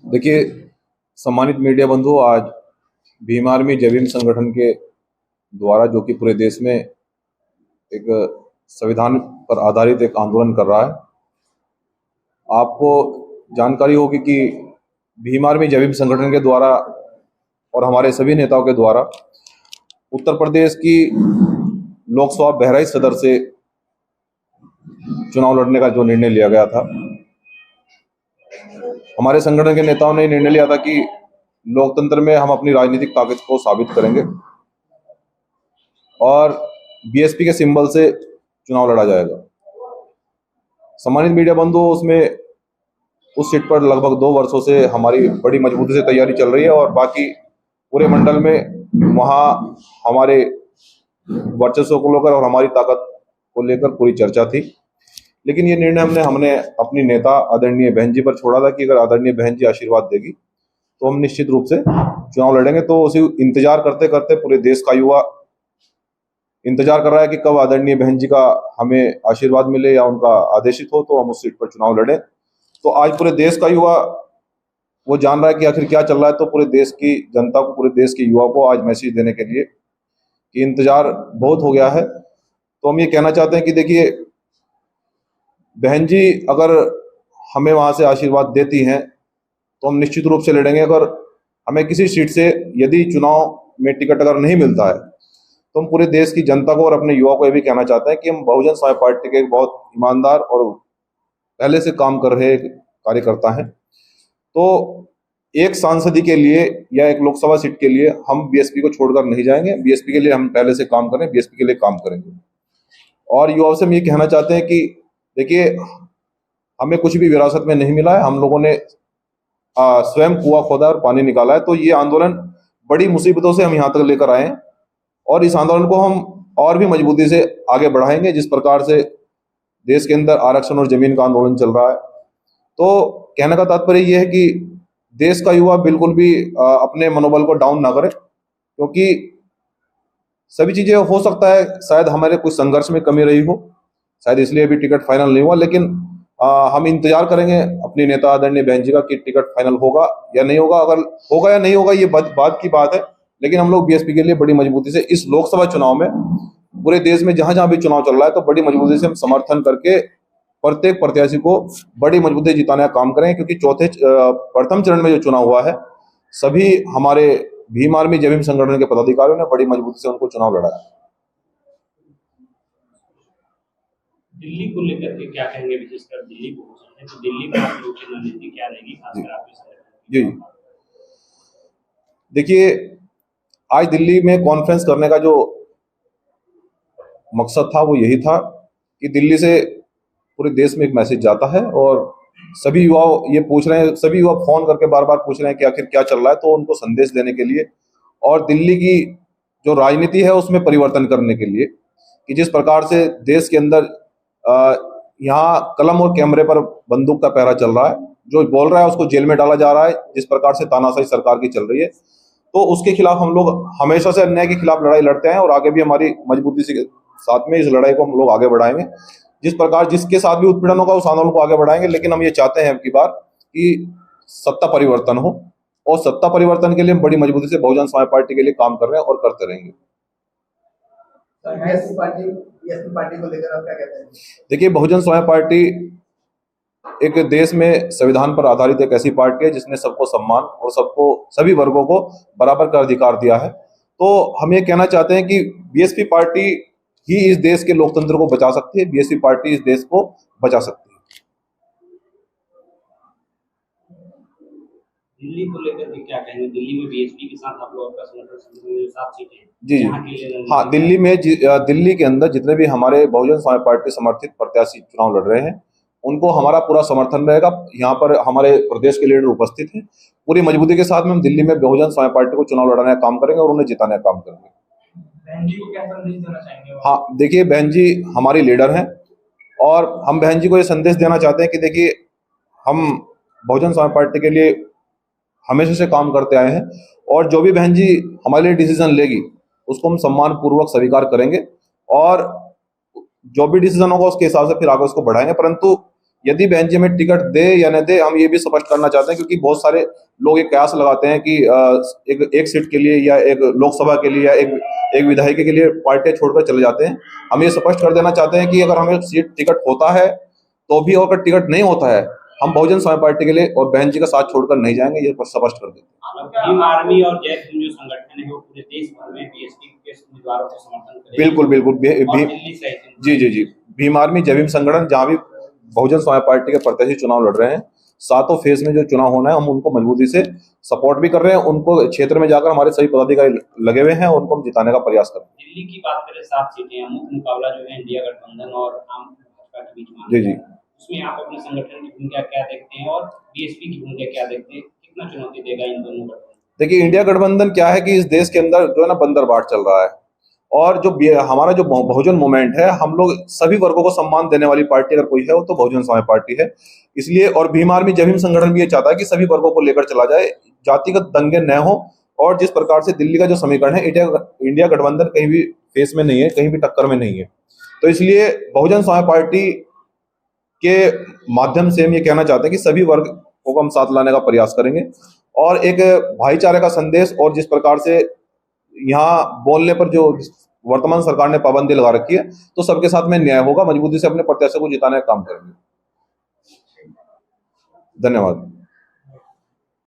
देखिए, सम्मानित मीडिया बंधु, आज भीम आर्मी जय भीम संगठन के द्वारा जो कि पूरे देश में एक संविधान पर आधारित एक आंदोलन कर रहा है। आपको जानकारी होगी कि भीम आर्मी जय भीम संगठन के द्वारा और हमारे सभी नेताओं के द्वारा उत्तर प्रदेश की लोकसभा बहराइच सदर से चुनाव लड़ने का जो निर्णय लिया गया था, हमारे संगठन के नेताओं ने निर्णय लिया था कि लोकतंत्र में हम अपनी राजनीतिक ताकत को साबित करेंगे और बीएसपी के सिंबल से चुनाव लड़ा जाएगा। सम्मानित मीडिया बंधु, उसमें उस सीट पर लगभग 2 वर्षों से हमारी बड़ी मजबूती से तैयारी चल रही है और बाकी पूरे मंडल में वहाँ हमारे वर्चस्व को लेकर और हमारी ताकत को लेकर पूरी चर्चा थी। लेकिन ये निर्णय हमने अपनी नेता आदरणीय बहन जी पर छोड़ा था कि अगर आदरणीय बहन जी आशीर्वाद देगी तो हम निश्चित रूप से चुनाव लड़ेंगे। तो उसी इंतजार करते करते पूरे देश का युवा इंतजार कर रहा है कि कब आदरणीय बहन जी का हमें आशीर्वाद मिले या उनका आदेशित हो तो हम उस सीट पर चुनाव लड़ें। तो आज पूरे देश का युवा वो जान रहा है कि आखिर क्या चल रहा है। तो पूरे देश की जनता को, पूरे देश के युवा को आज मैसेज देने के लिए कि इंतजार बहुत हो गया है। तो हम ये कहना चाहते हैं कि देखिए, बहन जी अगर हमें वहां से आशीर्वाद देती हैं तो हम निश्चित रूप से लड़ेंगे। अगर हमें किसी सीट से यदि चुनाव में टिकट अगर नहीं मिलता है तो हम पूरे देश की जनता को और अपने युवा को ये भी कहना चाहते हैं कि हम बहुजन समाज पार्टी के बहुत ईमानदार और पहले से काम कर रहे कार्यकर्ता हैं। तो एक सांसदी के लिए या एक लोकसभा सीट के लिए हम बीएसपी को छोड़कर नहीं जाएंगे। बीएसपी के लिए हम पहले से काम करें, बीएसपी के लिए काम करेंगे। और युवाओं से हम ये कहना चाहते हैं कि देखिए, हमें कुछ भी विरासत में नहीं मिला है। हम लोगों ने स्वयं कुआं खोदा और पानी निकाला है। तो ये आंदोलन बड़ी मुसीबतों से हम यहाँ तक लेकर आए हैं और इस आंदोलन को हम और भी मजबूती से आगे बढ़ाएंगे। जिस प्रकार से देश के अंदर आरक्षण और जमीन का आंदोलन चल रहा है, तो कहने का तात्पर्य यह है कि देश का युवा बिल्कुल भी अपने मनोबल को डाउन ना करे, क्योंकि सभी चीजें हो सकता है शायद हमारे कुछ संघर्ष में कमी रही हो, शायद इसलिए अभी टिकट फाइनल नहीं हुआ। लेकिन हम इंतजार करेंगे अपनी नेता आदरणीय बहन जी का कि टिकट फाइनल होगा या नहीं होगा। अगर होगा या नहीं होगा ये बाद की बात है, लेकिन हम लोग बीएसपी के लिए बड़ी मजबूती से इस लोकसभा चुनाव में पूरे देश में जहां जहां भी चुनाव चल रहा है तो बड़ी मजबूती से हम समर्थन करके प्रत्येक प्रत्याशी को बड़ी मजबूती से जिताने का काम करेंगे। क्योंकि प्रथम चरण में जो चुनाव हुआ है, सभी हमारे भीम आर्मी जय भीम संगठन के पदाधिकारियों ने बड़ी मजबूती से उनको चुनाव लड़ा है। दिल्ली को लेकर के क्या कहेंगे, विशेषकर दिल्ली को? तो दिल्ली में आप लोगों की रणनीति क्या रहेगी, खासकर आपके? जी, देखिए, आज दिल्ली में कॉन्फ्रेंस करने का जो मकसद था वो यही था कि दिल्ली से पूरे देश में एक मैसेज जाता है और सभी युवा ये पूछ रहे हैं, सभी युवा फोन करके बार बार पूछ रहे हैं कि आखिर क्या चल रहा है। तो उनको संदेश देने के लिए और दिल्ली की जो राजनीति है उसमें परिवर्तन करने के लिए कि जिस प्रकार से देश के अंदर यहाँ कलम और कैमरे पर बंदूक का पहरा चल रहा है, जो बोल रहा है उसको जेल में डाला जा रहा है, जिस प्रकार से तानाशाही सरकार की चल रही है, तो उसके खिलाफ हम लोग हमेशा से अन्याय के खिलाफ लड़ाई लड़ते हैं और आगे भी हमारी मजबूती से साथ में इस लड़ाई को हम लोग आगे बढ़ाएंगे। जिस प्रकार जिसके साथ भी उत्पीड़न होगा उस आंदोलन को आगे बढ़ाएंगे। लेकिन हम ये चाहते हैं कि बार कि सत्ता परिवर्तन हो और सत्ता परिवर्तन के लिए हम बड़ी मजबूती से बहुजन समाज पार्टी के लिए काम कर रहे हैं और करते रहेंगे। पार्टी को लेकर आप क्या कहते हैं? देखिए, बहुजन समाज पार्टी एक देश में संविधान पर आधारित एक ऐसी पार्टी है जिसने सबको सम्मान और सबको, सभी वर्गों को बराबर का अधिकार दिया है। तो हम ये कहना चाहते हैं कि बीएसपी पार्टी ही इस देश के लोकतंत्र को बचा सकती है, बीएसपी पार्टी इस देश को बचा सकती है। दिल्ली को लेकर के क्या कहेंगे? दिल्ली में बीएसपी के साथ आप लोग का समर्थन 7 सीटें जी, हाँ, दिल्ली के अंदर जितने भी हमारे बहुजन समाज पार्टी समर्थित प्रत्याशी चुनाव लड़ रहे हैं उनको हमारा पूरा समर्थन रहेगा। यहाँ पर हमारे प्रदेश के लीडर उपस्थित हैं। पूरी मजबूती के साथ में हम दिल्ली में बहुजन समाज पार्टी को चुनाव लड़ाने का काम करेंगे और उन्हें जिताने का काम करेंगे। बहन जी को क्या संदेश देना चाहेंगे? हाँ, देखिए, बहन जी हमारी लीडर हैं और हम बहन जी को ये संदेश देना चाहते हैं कि देखिए, हम बहुजन समाज पार्टी के लिए हमेशा से काम करते आए हैं और जो भी बहन जी हमारे लिए डिसीजन लेगी उसको हम सम्मान पूर्वक स्वीकार करेंगे और जो भी डिसीजन होगा उसके हिसाब से फिर आगे उसको बढ़ाएंगे। परंतु यदि बहन जी हमें टिकट दे या न दे, हम ये भी स्पष्ट करना चाहते हैं, क्योंकि बहुत सारे लोग एक कयास लगाते हैं कि एक सीट के लिए या एक लोकसभा के लिए या एक विधायक के लिए पार्टियां छोड़कर चले जाते हैं। हम ये स्पष्ट कर देना चाहते हैं कि अगर हमें सीट टिकट होता है तो भी, और अगर टिकट नहीं होता है, हम बहुजन समाज पार्टी के लिए और बहन जी का साथ छोड़कर नहीं जाएंगे, ये स्पष्ट कर देते हैं। भीम आर्मी और जय भीम जो संगठन है वो पूरे देश भर में बीएसपी के उम्मीदवारों को समर्थन करेगी। बिल्कुल बिल्कुल और दिल्ली सहित जी जी जी, भीम आर्मी जय भीम संगठन जहाँ भी बहुजन समाज पार्टी के प्रत्याशी चुनाव लड़ रहे हैं, सातों फेज में जो चुनाव होना है, हम उनको मजबूती से सपोर्ट भी कर रहे हैं। उनको क्षेत्र में जाकर हमारे सभी पदाधिकारी लगे हुए हैं, उनको हम जिताने का प्रयास कर रहे हैं। दिल्ली की बात करें, 7 सीटें हैं, मुख्य मुकाबला जो है इंडिया गठबंधन और आम भाजपा के बीच में। जी जी, उसमें आप अपने संगठन की भूमिका क्या देखते हैं और बीएसपी की भूमिका क्या देखते हैं? कितना चुनौती देगा इन दोनों गठबंधन? देखिए, इंडिया गठबंधन क्या है कि इस देश के अंदर जो है ना बंदरबाट चल रहा है, और जो हमारा जो बहुजन मूवमेंट है, हम लोग सभी वर्गों को सम्मान देने वाली पार्टी अगर कोई है वो तो बहुजन समाज पार्टी है। इसलिए, और भीम आर्मी जय भीम संगठन भी ये चाहता है कि सभी वर्गों को लेकर चला जाए, जातिगत दंगे न हो। और जिस प्रकार से दिल्ली का जो समीकरण है, इंडिया गठबंधन कहीं भी फेस में नहीं है, कहीं भी टक्कर में नहीं है। तो इसलिए बहुजन समाज पार्टी के माध्यम से हम ये कहना चाहते हैं कि सभी वर्ग को हम साथ लाने का प्रयास करेंगे, और एक भाईचारे का संदेश, और जिस प्रकार से यहाँ बोलने पर जो वर्तमान सरकार ने पाबंदी लगा रखी है, तो सबके साथ में न्याय होगा। मजबूती से अपने प्रत्याशी को जिताने का काम करेंगे। धन्यवाद।